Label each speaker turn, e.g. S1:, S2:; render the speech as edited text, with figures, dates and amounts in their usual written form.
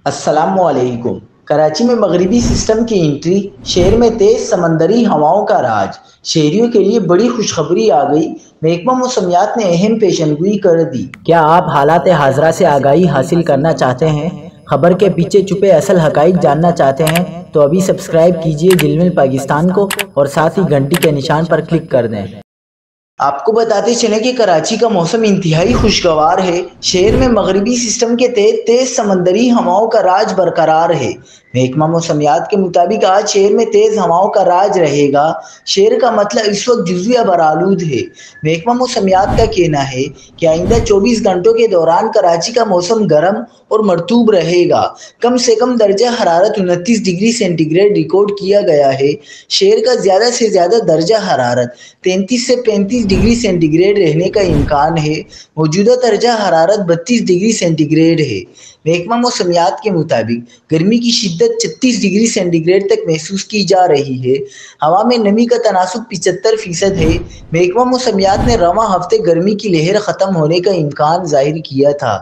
S1: السلام علیکم۔ کراچی میں مغربی سسٹم کی انٹری، شہر میں تیز سمندری ہواؤں کا راج، شہریوں کے لیے بڑی خوشخبری آ گئی۔ محکمہ موسمیات نے اہم پیشن گوئی کر دی۔
S2: کیا آپ حالات حاضرہ سے آگاہی حاصل کرنا چاہتے ہیں؟ خبر کے پیچھے چھپے اصل حقائق جاننا چاہتے ہیں تو ابھی سبسکرائب کیجئے جلمل پاکستان کو اور ساتھ ہی گھنٹی کے نشان پر کلک کر دیں۔
S1: آپ کو بتاتے چلیں کہ کراچی کا موسم انتہائی خوشگوار ہے۔ شہر میں مغربی سسٹم کے تحت تیز سمندری ہواؤں کا راج برقرار ہے۔ محکمہ موسمیات کے مطابق آج شہر میں تیز ہواؤں کا راج رہے گا۔ شہر کا مطلب اس وقت جزوی برآلود ہے۔ محکمہ موسمیات کا کہنا ہے کہ آئندہ 24 گھنٹوں کے دوران کراچی کا موسم گرم اور مرطوب رہے گا۔ کم سے کم درجہ حرارت 29 ڈگری سینٹی گریڈ ریکارڈ کیا گیا ہے۔ شہر کا زیادہ سے زیادہ درجہ حرارت 33 سے 35 ڈگری سینٹی گریڈ رہنے کا امکان ہے۔ موجودہ درجہ حرارت 32 ڈگری سینٹی گریڈ ہے۔ محکمہ موسمیات کے مطابق گرمی کی شدت 36 ڈگری سینٹی گریڈ تک محسوس کی جا رہی ہے۔ ہوا میں نمی کا تناسب 75% ہے۔ محکمہ موسمیات نے رواں ہفتے گرمی کی لہر ختم ہونے کا امکان ظاہر کیا تھا۔